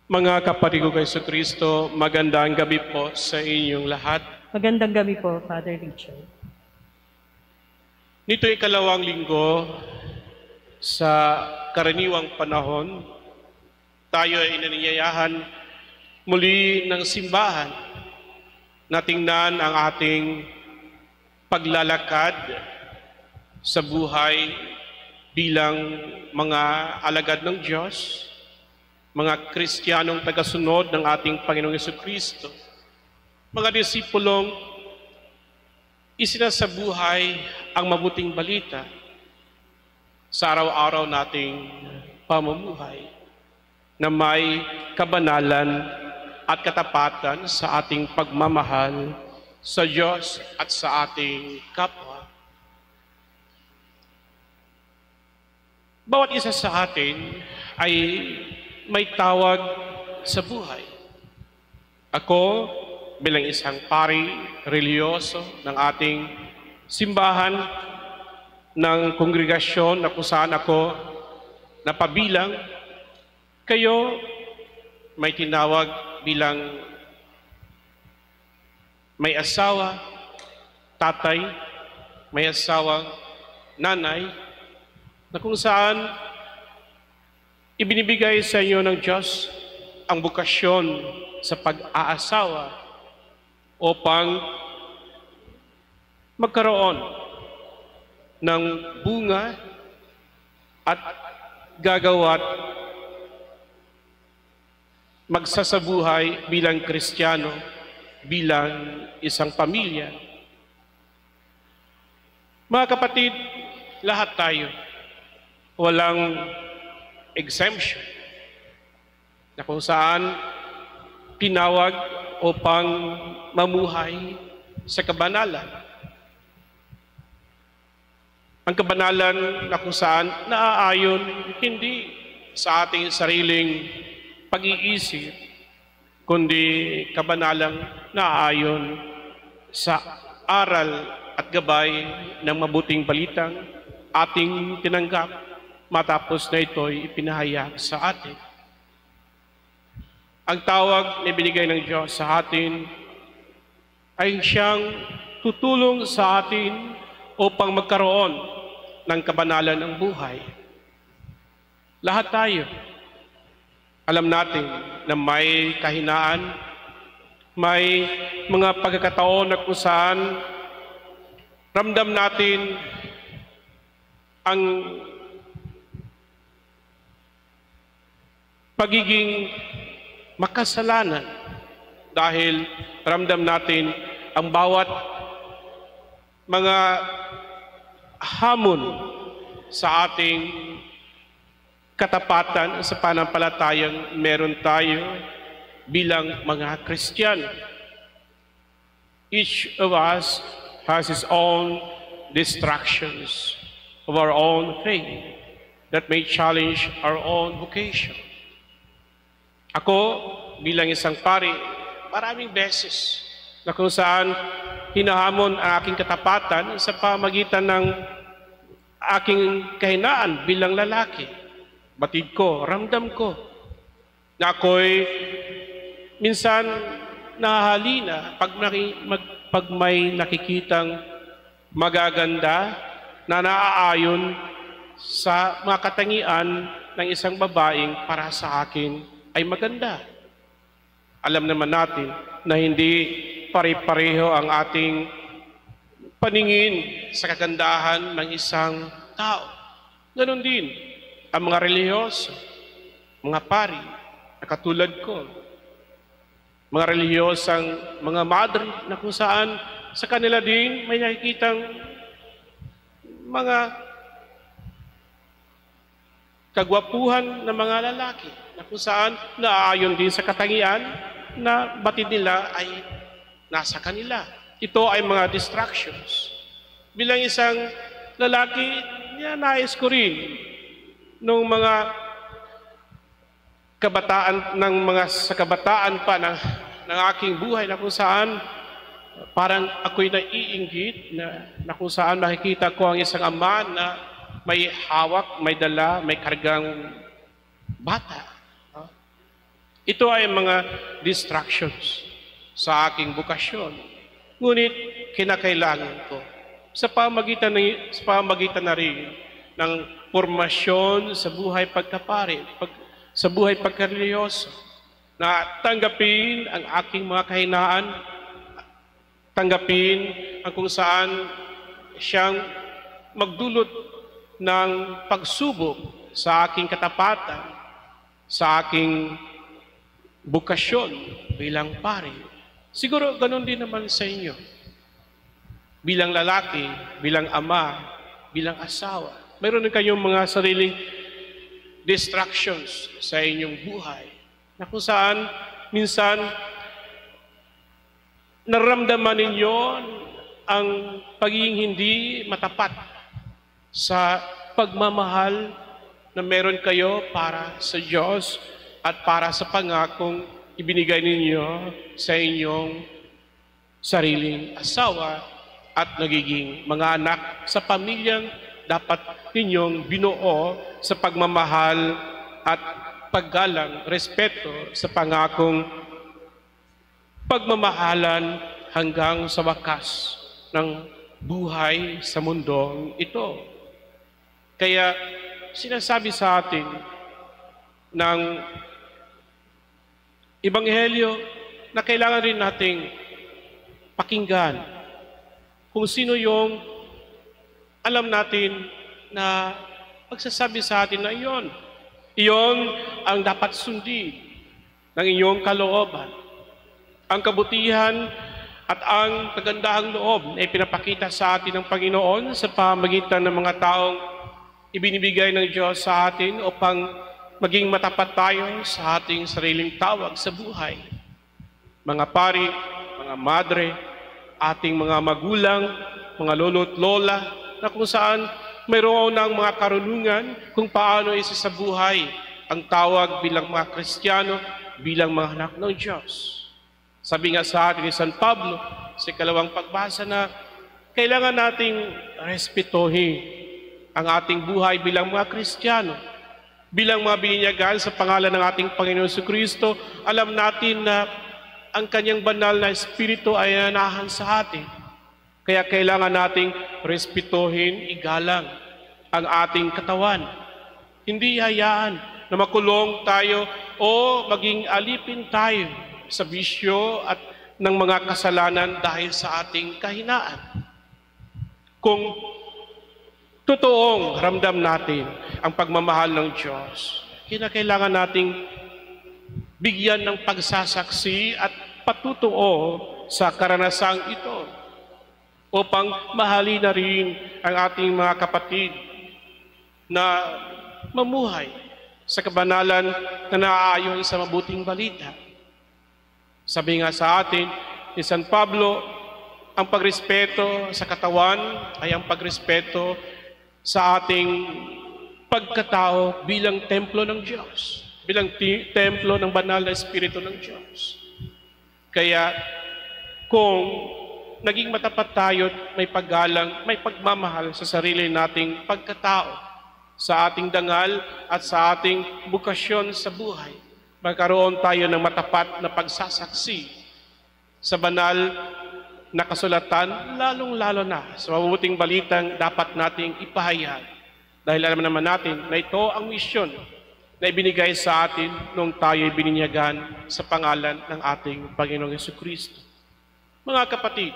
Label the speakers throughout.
Speaker 1: Mga kapatid ko kay Kristo, magandang gabi po sa inyong lahat.
Speaker 2: Magandang gabi po, Father Richard.
Speaker 1: Nito'y ikalawang linggo sa karaniwang panahon, tayo ay inanyayahan muli ng simbahan na tingnan ang ating paglalakad sa buhay bilang mga alagad ng Diyos, mga Kristiyanong tagasunod ng ating Panginoong Jesucristo, mga disipulong isinasabuhay ang mabuting balita sa araw-araw nating pamumuhay na may kabanalan at katapatan sa ating pagmamahal sa Diyos at sa ating kapwa. Bawat isa sa atin ay may tawag sa buhay. Ako, bilang isang pari, reliyoso ng ating simbahan, ng kongregasyon na kung saan ako napabilang, kayo may tinawag bilang may asawa, tatay, may asawang nanay, na kung saan ibinibigay sa inyo ng Diyos ang bukasyon sa pag-aasawa upang magkaroon ng bunga at gagawa't magsasabuhay bilang Kristiyano, bilang isang pamilya. Mga kapatid, lahat tayo, walang exemption na kung saan tinawag upang mamuhay sa kabanalan. Ang kabanalan na kung saan naaayon hindi sa ating sariling pag-iisip, kundi kabanalang naaayon sa aral at gabay ng mabuting balitang ating tinanggap matapos na ito'y ipinahayag sa atin. Ang tawag na binigay ng Diyos sa atin ay siyang tutulong sa atin upang magkaroon ng kabanalan ng buhay. Lahat tayo, alam natin na may kahinaan, may mga pagkakataon na kung saan ramdam natin ang pagiging makasalanan dahil ramdam natin ang bawat mga hamon sa ating katapatan sa panampalatayang meron tayo bilang mga Kristiyano. Each of us has his own distractions of our own faith that may challenge our own vocation. Ako, bilang isang pari, maraming beses na kung saan hinahamon ang aking katapatan sa pamagitan ng aking kahinaan bilang lalaki. Batid ko, ramdam ko na ako'y minsan nahahalina pag may nakikitang magaganda na naaayon sa mga katangian ng isang babaeng para sa akin ay maganda. Alam naman natin na hindi pare-pareho ang ating paningin sa kagandahan ng isang tao. Ganon din ang mga relihiyoso, mga pari na katulad ko, mga relihiyosang mga madre na kung saan sa kanila din may nakikitang mga kagwapuhan ng mga lalaki na kung saan naaayon din sa katangian na batid nila ay nasa kanila. Ito ay mga distractions. Bilang isang lalaki, nais ko rin nung mga kabataan sa kabataan pa ng aking buhay na kung saan parang ako'y naiinggit na kung saan makikita ko ang isang ama na may hawak, may dala, may kargang bata. Ito ay mga distractions sa aking bukasyon. Ngunit kinakailangan ko sa pamagitan na rin ng formasyon sa buhay pagkapari, sa buhay pagkareliyoso, na tanggapin ang aking mga kahinaan, tanggapin ang kung saan siyang magdulot ng pagsubok sa aking katapatan, sa aking bukasyon bilang pari. Siguro ganun din naman sa inyo. Bilang lalaki, bilang ama, bilang asawa, mayroon din kayong mga sariling distractions sa inyong buhay na kung saan minsan nararamdaman ninyo ang pagiging hindi matapat sa pagmamahal na meron kayo para sa Diyos at para sa pangakong ibinigay ninyo sa inyong sariling asawa at nagiging mga anak sa pamilyang dapat ninyong binuo sa pagmamahal at paggalang, respeto sa pangakong pagmamahalan hanggang sa wakas ng buhay sa mundong ito. Kaya sinasabi sa atin ng Ebanghelyo na kailangan rin nating pakinggan kung sino yung alam natin na magsasabi sa atin na iyon ang dapat sundin ng inyong kalooban. Ang kabutihan at ang kagandahang loob na ipinapakita sa atin ng Panginoon sa pamagitan ng mga taong ibinibigay ng Diyos sa atin upang maging matapat tayo sa ating sariling tawag sa buhay. Mga pari, mga madre, ating mga magulang, mga lolo't lola, na kung saan mayroon ng mga karunungan kung paano isa sa buhay ang tawag bilang mga Kristiyano, bilang mga anak ng Diyos. Sabi nga sa atin ni San Pablo sa ikalawang pagbasa na kailangan nating respetuhin ang ating buhay bilang mga Kristiyano, bilang mga bininyagan sa pangalan ng ating Panginoon Jesucristo. Alam natin na ang kanyang banal na Espiritu ay nanahan sa atin. Kaya kailangan nating respetuhin, igalang ang ating katawan. Hindi hayaan na makulong tayo o maging alipin tayo sa bisyo at ng mga kasalanan dahil sa ating kahinaan. Kung totoong ramdam natin ang pagmamahal ng Diyos, kinakailangan nating bigyan ng pagsasaksi at patutuo sa karanasang ito upang mahalin na rin ang ating mga kapatid na mamuhay sa kabanalan na naaayon sa mabuting balita. Sabi nga sa atin ni San Pablo, ang pagrespeto sa katawan ay ang pagrespeto sa ating pagkatao bilang templo ng Diyos, bilang templo ng banal na Espiritu ng Diyos. Kaya kung naging matapat tayo at may paggalang, may pagmamahal sa sarili nating pagkatao, sa ating dangal at sa ating bukasyon sa buhay, magkaroon tayo ng matapat na pagsasaksi sa banal na kasulatan, lalong-lalo na sa mabubuting balitang dapat nating ipahayag. Dahil alam naman natin na ito ang misyon na ibinigay sa atin nung tayo'y bininyagan sa pangalan ng ating Panginoong Jesucristo. Mga kapatid,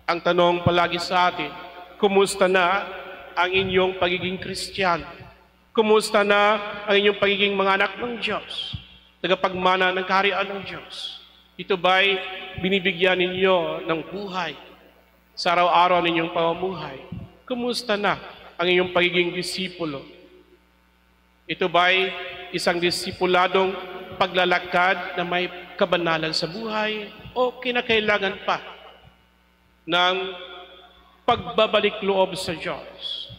Speaker 1: ang tanong palagi sa atin, kumusta na ang inyong pagiging Kristiyano? Kumusta na ang inyong pagiging mga anak ng Diyos? Tagapagmana ng kaharian ng Diyos? Ito ba'y binibigyan ninyo ng buhay sa araw-araw ninyong pamumuhay? Kumusta na ang inyong pagiging disipulo? Ito ba'y isang disipuladong paglalakad na may kabanalan sa buhay o kinakailangan pa ng pagbabalik loob sa Diyos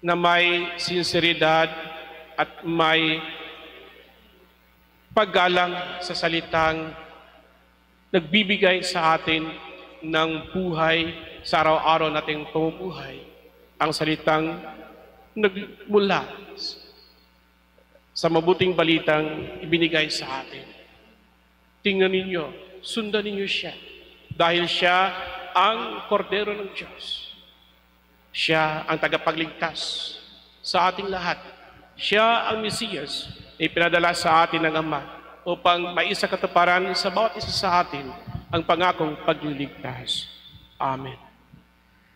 Speaker 1: na may sinseridad at may paggalang sa salitang nagbibigay sa atin ng buhay sa araw-araw nating pamumuhay, ang salitang nagmula sa mabuting balitang ibinigay sa atin. Tingnan ninyo, sundan ninyo siya, dahil siya ang kordero ng Diyos. Siya ang tagapagligtas sa ating lahat. Siya ang Mesiyas na ipinadala sa atin ng Ama upang maisakatuparan sa bawat isa sa atin ang pangakong pagliligtas. Amen.